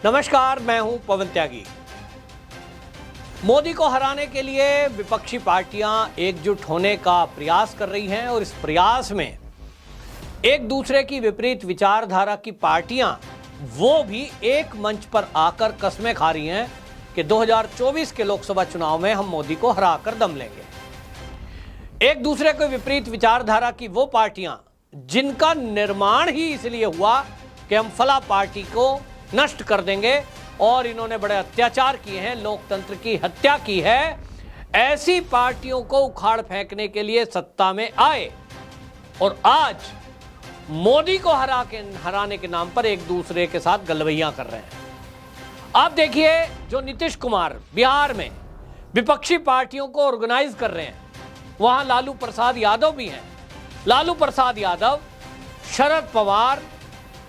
नमस्कार, मैं हूं पवन त्यागी। मोदी को हराने के लिए विपक्षी पार्टियां एकजुट होने का प्रयास कर रही हैं और इस प्रयास में एक दूसरे की विपरीत विचारधारा की पार्टियां वो भी एक मंच पर आकर कस्में खा रही हैं कि 2024 के लोकसभा चुनाव में हम मोदी को हराकर दम लेंगे। एक दूसरे के विपरीत विचारधारा की वो पार्टियां जिनका निर्माण ही इसलिए हुआ कि हम फला पार्टी को नष्ट कर देंगे और इन्होंने बड़े अत्याचार किए हैं, लोकतंत्र की हत्या की है, ऐसी पार्टियों को उखाड़ फेंकने के लिए सत्ता में आए और आज मोदी को हराने के नाम पर एक दूसरे के साथ गलवैयां कर रहे हैं। आप देखिए, जो नीतीश कुमार बिहार में विपक्षी पार्टियों को ऑर्गेनाइज कर रहे हैं, वहां लालू प्रसाद यादव भी हैं। लालू प्रसाद यादव, शरद पवार,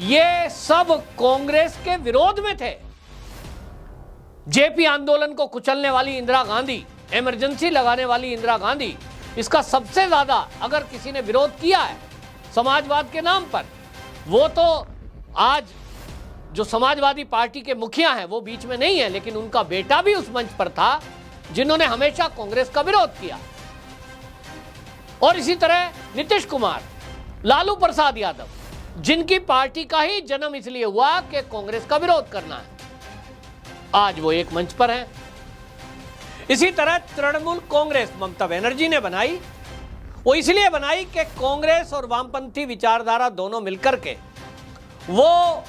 ये सब कांग्रेस के विरोध में थे। जेपी आंदोलन को कुचलने वाली इंदिरा गांधी, इमरजेंसी लगाने वाली इंदिरा गांधी, इसका सबसे ज्यादा अगर किसी ने विरोध किया है समाजवाद के नाम पर, वो तो आज जो समाजवादी पार्टी के मुखिया हैं वो बीच में नहीं है, लेकिन उनका बेटा भी उस मंच पर था जिन्होंने हमेशा कांग्रेस का विरोध किया। और इसी तरह नीतीश कुमार, लालू प्रसाद यादव, जिनकी पार्टी का ही जन्म इसलिए हुआ कि कांग्रेस का विरोध करना है, आज वो एक मंच पर हैं। इसी तरह तृणमूल कांग्रेस ममता बनर्जी ने बनाई, वो इसलिए बनाई कि कांग्रेस और वामपंथी विचारधारा दोनों मिलकर के वो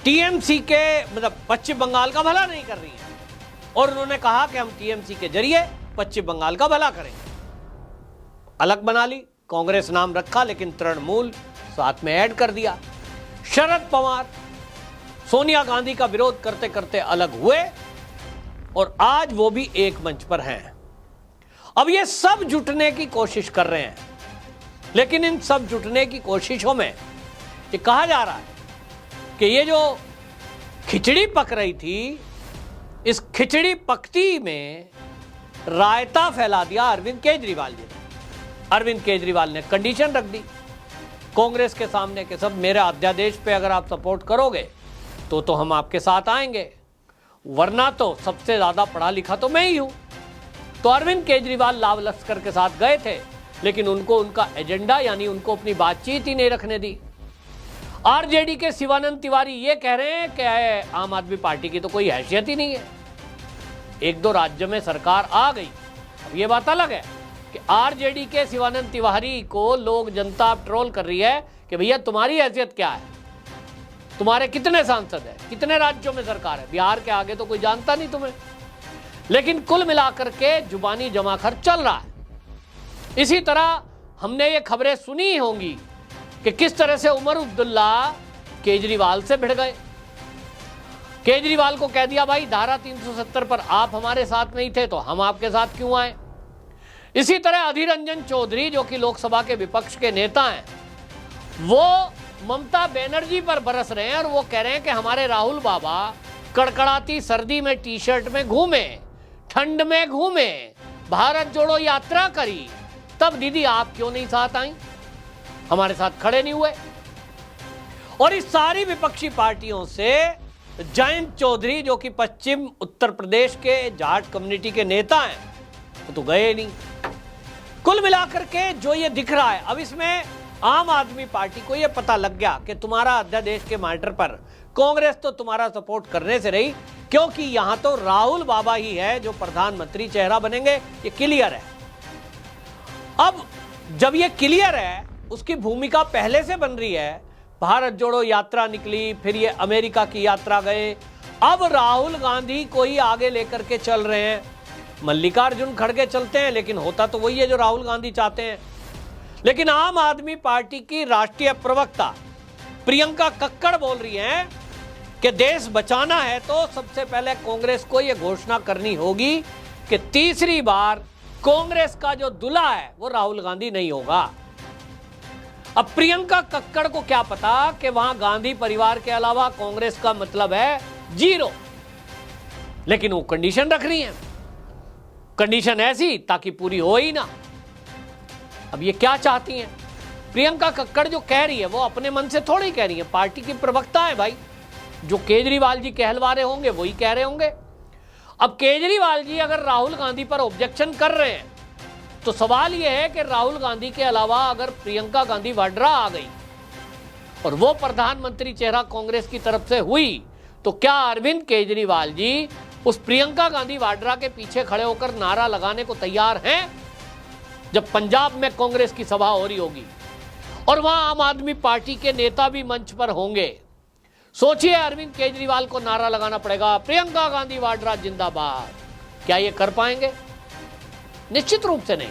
टीएमसी के मतलब पश्चिम बंगाल का भला नहीं कर रही है और उन्होंने कहा कि हम टीएमसी के जरिए पश्चिम बंगाल का भला करेंगे। अलग बना ली, कांग्रेस नाम रखा लेकिन तृणमूल साथ में ऐड कर दिया। शरद पवार सोनिया गांधी का विरोध करते करते अलग हुए और आज वो भी एक मंच पर हैं। अब ये सब जुटने की कोशिश कर रहे हैं, लेकिन इन सब जुटने की कोशिशों में ये कहा जा रहा है कि ये जो खिचड़ी पक रही थी, इस खिचड़ी पकती में रायता फैला दिया अरविंद केजरीवाल जी ने। अरविंद केजरीवाल ने कंडीशन रख दी कांग्रेस के सामने कि सब मेरे अध्यादेश पे अगर आप सपोर्ट करोगे तो हम आपके साथ आएंगे, वरना तो सबसे ज्यादा पढ़ा लिखा तो मैं ही हूं। तो अरविंद केजरीवाल लाव लश्कर के साथ गए थे, लेकिन उनको उनका एजेंडा यानी उनको अपनी बातचीत ही नहीं रखने दी। आरजेडी के शिवानंद तिवारी ये कह रहे हैं कि आम आदमी पार्टी की तो कोई हैसियत ही नहीं है। एक दो राज्य में सरकार आ गई, अब ये बात अलग है कि आरजेडी के शिवानंद तिवारी को लोग जनता ट्रोल कर रही है कि भैया तुम्हारी हैसियत क्या है, तुम्हारे कितने सांसद हैं, कितने राज्यों में सरकार है, बिहार के आगे तो कोई जानता नहीं तुम्हें। लेकिन कुल मिलाकर के जुबानी जमाखर्च चल रहा है। इसी तरह हमने ये खबरें सुनी होंगी कि किस तरह से उमर अब्दुल्ला केजरीवाल से भिड़ गए। केजरीवाल को कह दिया भाई धारा 370 पर आप हमारे साथ नहीं थे तो हम आपके साथ क्यों आए। इसी तरह अधीर रंजन चौधरी, जो कि लोकसभा के विपक्ष के नेता हैं, वो ममता बनर्जी पर बरस रहे हैं और वो कह रहे हैं कि हमारे राहुल बाबा कड़कड़ाती सर्दी में टी शर्ट में घूमे, ठंड में घूमे, भारत जोड़ो यात्रा करी, तब दीदी आप क्यों नहीं साथ आई, हमारे साथ खड़े नहीं हुए। और इस सारी विपक्षी पार्टियों से जयंत चौधरी, जो कि पश्चिम उत्तर प्रदेश के जाट कम्युनिटी के नेता हैं, वो तो गए नहीं। कुल मिलाकर के जो ये दिख रहा है, अब इसमें आम आदमी पार्टी को ये पता लग गया कि तुम्हारा अध्यादेश के मैटर पर कांग्रेस तो तुम्हारा सपोर्ट करने से रही, क्योंकि यहां तो राहुल बाबा ही है जो प्रधानमंत्री चेहरा बनेंगे, ये क्लियर है। अब जब ये क्लियर है, उसकी भूमिका पहले से बन रही है। भारत जोड़ो यात्रा निकली, फिर ये अमेरिका की यात्रा गए, अब राहुल गांधी को ही आगे लेकर के चल रहे हैं। मल्लिकार्जुन खड़गे चलते हैं, लेकिन होता तो वही है जो राहुल गांधी चाहते हैं। लेकिन आम आदमी पार्टी की राष्ट्रीय प्रवक्ता प्रियंका कक्कड़ बोल रही हैं कि देश बचाना है तो सबसे पहले कांग्रेस को यह घोषणा करनी होगी कि तीसरी बार कांग्रेस का जो दूल्हा है वो राहुल गांधी नहीं होगा। अब प्रियंका कक्कड़ को क्या पता कि वहां गांधी परिवार के अलावा कांग्रेस का मतलब है जीरो, लेकिन वो कंडीशन रख रही है, कंडीशन ऐसी ताकि पूरी हो ही ना। अब ये क्या चाहती हैं? प्रियंका कक्कड़ जो कह रही है वो अपने मन से थोड़ी कह रही है, पार्टी की प्रवक्ता है भाई, जो केजरीवाल जी कहलवा रहे होंगे वही कह रहे होंगे। अब केजरीवाल जी अगर राहुल गांधी पर ऑब्जेक्शन कर रहे हैं तो सवाल यह है कि राहुल गांधी के अलावा अगर प्रियंका गांधी वाड्रा आ गई और वो प्रधानमंत्री चेहरा कांग्रेस की तरफ से हुई तो क्या अरविंद केजरीवाल जी उस प्रियंका गांधी वाड्रा के पीछे खड़े होकर नारा लगाने को तैयार हैं जब पंजाब में कांग्रेस की सभा हो रही होगी और वहां आम आदमी पार्टी के नेता भी मंच पर होंगे? सोचिए, अरविंद केजरीवाल को नारा लगाना पड़ेगा प्रियंका गांधी वाड्रा जिंदाबाद। क्या ये कर पाएंगे? निश्चित रूप से नहीं,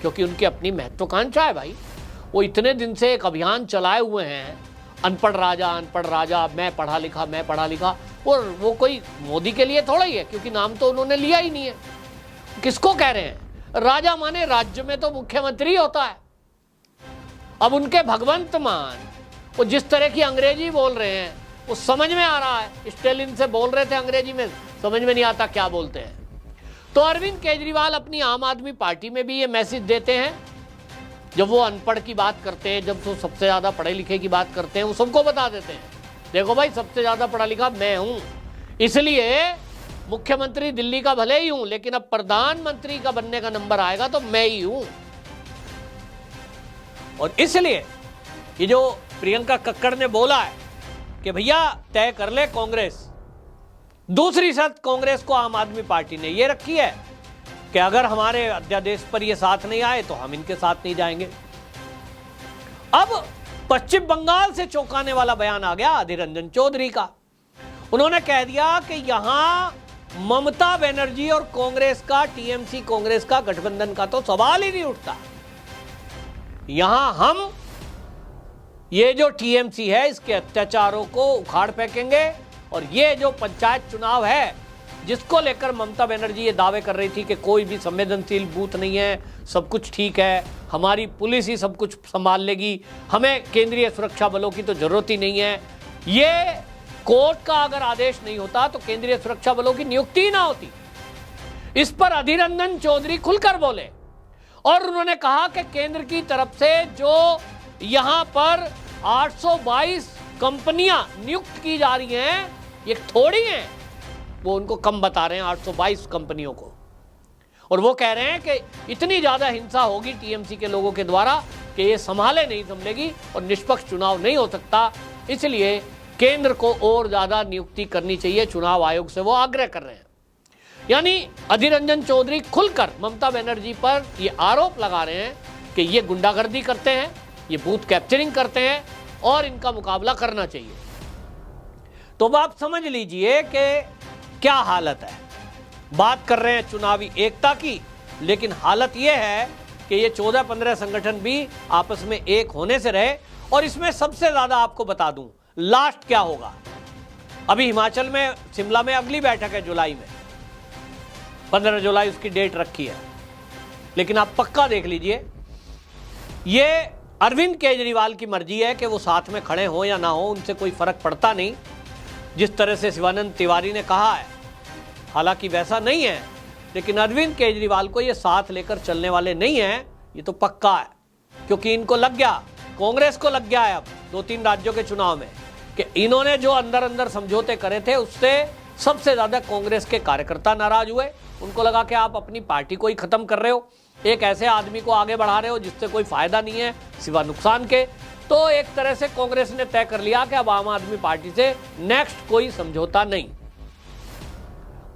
क्योंकि उनकी अपनी महत्वाकांक्षा है भाई। वो इतने दिन से एक अभियान चलाए हुए हैं, अनपढ़ राजा, मैं पढ़ा लिखा। और वो कोई मोदी के लिए थोड़ा ही है, क्योंकि नाम तो उन्होंने लिया ही नहीं है। किसको कह रहे हैं? राजा माने राज्य में तो मुख्यमंत्री होता है। अब उनके भगवंत मान वो जिस तरह की अंग्रेजी बोल रहे हैं वो समझ में आ रहा है। स्टेलिन से बोल रहे थे अंग्रेजी में, समझ में नहीं आता क्या बोलते हैं। तो अरविंद केजरीवाल अपनी आम आदमी पार्टी में भी ये मैसेज देते हैं। जब वो अनपढ़ की बात करते हैं, जब वो सबसे ज्यादा पढ़े लिखे की बात करते हैं, वो सबको बता देते हैं, देखो भाई सबसे ज्यादा पढ़ा लिखा मैं हूं, इसलिए मुख्यमंत्री दिल्ली का भले ही हूं, लेकिन अब प्रधानमंत्री का बनने का नंबर आएगा तो मैं ही हूं। और इसलिए ये जो प्रियंका कक्कड़ ने बोला है कि भैया तय कर ले कांग्रेस, दूसरी शर्त कांग्रेस को आम आदमी पार्टी ने ये रखी है कि अगर हमारे अध्यादेश पर ये साथ नहीं आए तो हम इनके साथ नहीं जाएंगे। अब पश्चिम बंगाल से चौंकाने वाला बयान आ गया अधीर रंजन चौधरी का। उन्होंने कह दिया कि यहां ममता बनर्जी और कांग्रेस का, टीएमसी कांग्रेस का गठबंधन का तो सवाल ही नहीं उठता। यहां हम ये जो टीएमसी है इसके अत्याचारों को उखाड़ फेंकेंगे और ये जो पंचायत चुनाव है जिसको लेकर ममता बनर्जी ये दावे कर रही थी कि कोई भी संवेदनशील बूथ नहीं है, सब कुछ ठीक है, हमारी पुलिस ही सब कुछ संभाल लेगी, हमें केंद्रीय सुरक्षा बलों की तो जरूरत ही नहीं है। ये कोर्ट का अगर आदेश नहीं होता तो केंद्रीय सुरक्षा बलों की नियुक्ति ही ना होती। इस पर अधीर रंजन चौधरी खुलकर बोले और उन्होंने कहा कि केंद्र की तरफ से जो यहां पर 822 कंपनियां नियुक्त की जा रही हैं, ये थोड़ी हैं, वो उनको कम बता रहे हैं 822 कंपनियों को। और वो कह रहे हैं कि इतनी ज्यादा हिंसा होगी टीएमसी के लोगों के द्वारा कि ये संभाले नहीं संभलेगी और निष्पक्ष चुनाव नहीं हो सकता, इसलिए केंद्र को और ज्यादा नियुक्ति करनी चाहिए, चुनाव आयोग से वो आग्रह कर रहे हैं। यानी अधीर रंजन चौधरी खुलकर ममता बनर्जी पर ये आरोप लगा रहे हैं कि ये गुंडागर्दी करते हैं, ये बूथ कैप्चरिंग करते हैं और इनका मुकाबला करना चाहिए। तो अब आप समझ लीजिए कि क्या हालत है। बात कर रहे हैं चुनावी एकता की, लेकिन हालत यह है कि ये 14-15 संगठन भी आपस में एक होने से रहे। और इसमें सबसे ज्यादा आपको बता दूं लास्ट क्या होगा। अभी हिमाचल में, शिमला में अगली बैठक है जुलाई में, 15 जुलाई उसकी डेट रखी है। लेकिन आप पक्का देख लीजिए, ये अरविंद केजरीवाल की मर्जी है कि वो साथ में खड़े हो या ना हो, उनसे कोई फर्क पड़ता नहीं। जिस तरह से शिवानंद तिवारी ने कहा है, हालांकि वैसा नहीं है, लेकिन अरविंद केजरीवाल को ये साथ लेकर चलने वाले नहीं हैं, ये तो पक्का है। क्योंकि इनको लग गया, कांग्रेस को लग गया है अब 2-3 राज्यों के चुनाव में कि इन्होंने जो अंदर अंदर समझौते करे थे उससे सबसे ज्यादा कांग्रेस के कार्यकर्ता नाराज हुए। उनको लगा कि आप अपनी पार्टी को ही खत्म कर रहे हो, एक ऐसे आदमी को आगे बढ़ा रहे हो जिससे कोई फायदा नहीं है सिवा नुकसान के। तो एक तरह से कांग्रेस ने तय कर लिया कि अब आम आदमी पार्टी से नेक्स्ट कोई समझौता नहीं।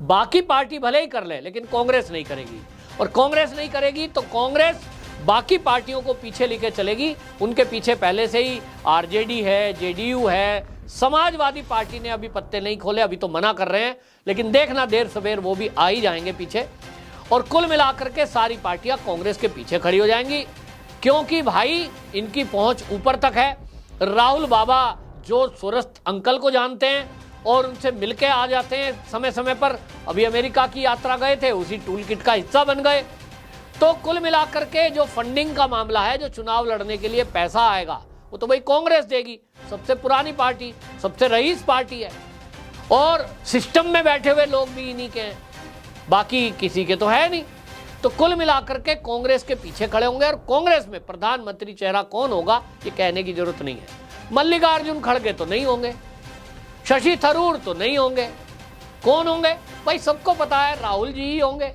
बाकी पार्टी भले ही कर ले, लेकिन कांग्रेस नहीं करेगी। और कांग्रेस नहीं करेगी तो कांग्रेस बाकी पार्टियों को पीछे लेके चलेगी। उनके पीछे पहले से ही आरजेडी है, जेडीयू है, समाजवादी पार्टी ने अभी पत्ते नहीं खोले, अभी तो मना कर रहे हैं, लेकिन देखना देर सवेर वो भी आ ही जाएंगे पीछे। और कुल मिलाकर के सारी पार्टियां कांग्रेस के पीछे खड़ी हो जाएंगी, क्योंकि भाई इनकी पहुंच ऊपर तक है। राहुल बाबा जो सुरस्त अंकल को जानते हैं और उनसे मिलके आ जाते हैं समय समय पर, अभी अमेरिका की यात्रा गए थे, उसी टूल किट का हिस्सा बन गए। तो कुल मिलाकर के जो फंडिंग का मामला है, जो चुनाव लड़ने के लिए पैसा आएगा, वो तो भाई कांग्रेस देगी। सबसे पुरानी पार्टी, सबसे रईस पार्टी है और सिस्टम में बैठे हुए लोग भी इन्हीं के हैं, बाकी किसी के तो है नहीं। तो कुल मिलाकर के कांग्रेस के पीछे खड़े होंगे। और कांग्रेस में प्रधानमंत्री चेहरा कौन होगा ये कहने की जरूरत नहीं है। मल्लिकार्जुन खड़गे तो नहीं होंगे, शशि थरूर तो नहीं होंगे। कौन होंगे भाई? सबको पता है राहुल जी ही होंगे।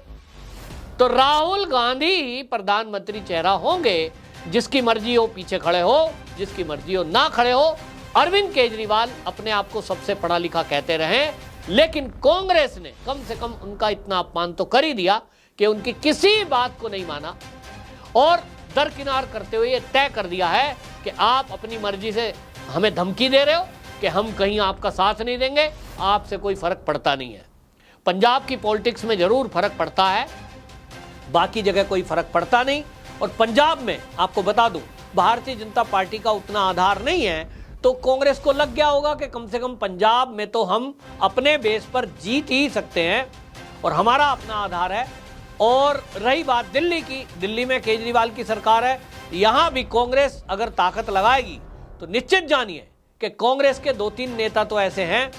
तो राहुल गांधी ही प्रधानमंत्री चेहरा होंगे। जिसकी मर्जी हो पीछे खड़े हो, जिसकी मर्जी हो ना खड़े हो। अरविंद केजरीवाल अपने आप को सबसे पढ़ा लिखा कहते रहे, लेकिन कांग्रेस ने कम से कम उनका इतना अपमान तो कर ही दिया कि उनकी किसी बात को नहीं माना और दरकिनार करते हुए ये तय कर दिया है कि आप अपनी मर्जी से हमें धमकी दे रहे हो कि हम कहीं आपका साथ नहीं देंगे, आपसे कोई फर्क पड़ता नहीं है। पंजाब की पॉलिटिक्स में जरूर फर्क पड़ता है, बाकी जगह कोई फर्क पड़ता नहीं। और पंजाब में आपको बता दूं, भारतीय जनता पार्टी का उतना आधार नहीं है, तो कांग्रेस को लग गया होगा कि कम से कम पंजाब में तो हम अपने बेस पर जीत ही सकते हैं और हमारा अपना आधार है। और रही बात दिल्ली की, दिल्ली में केजरीवाल की सरकार है, यहां भी कांग्रेस अगर ताकत लगाएगी तो निश्चित जानिए कि कांग्रेस के 2-3 नेता तो ऐसे हैं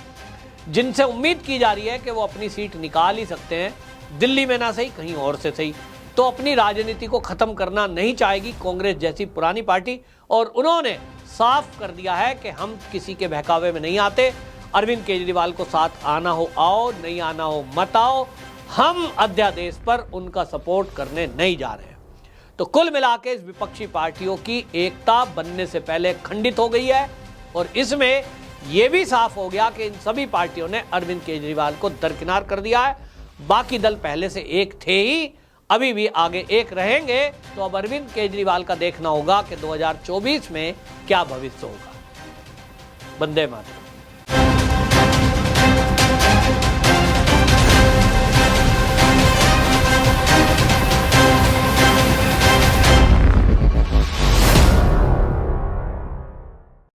जिनसे उम्मीद की जा रही है कि वो अपनी सीट निकाल ही सकते हैं, दिल्ली में ना सही कहीं और से सही। तो अपनी राजनीति को खत्म करना नहीं चाहेगी कांग्रेस जैसी पुरानी पार्टी, और उन्होंने साफ कर दिया है कि हम किसी के बहकावे में नहीं आते। अरविंद केजरीवाल को साथ आना हो आओ, नहीं आना हो मत आओ, हम अध्यादेश पर उनका सपोर्ट करने नहीं जा रहे हैं। तो कुल मिलाकर इस विपक्षी पार्टियों की एकता बनने से पहले खंडित हो गई है और इसमें यह भी साफ हो गया कि इन सभी पार्टियों ने अरविंद केजरीवाल को दरकिनार कर दिया है। बाकी दल पहले से एक थे ही, अभी भी आगे एक रहेंगे। तो अब अरविंद केजरीवाल का देखना होगा कि 2024 में क्या भविष्य होगा। वंदे मातरम।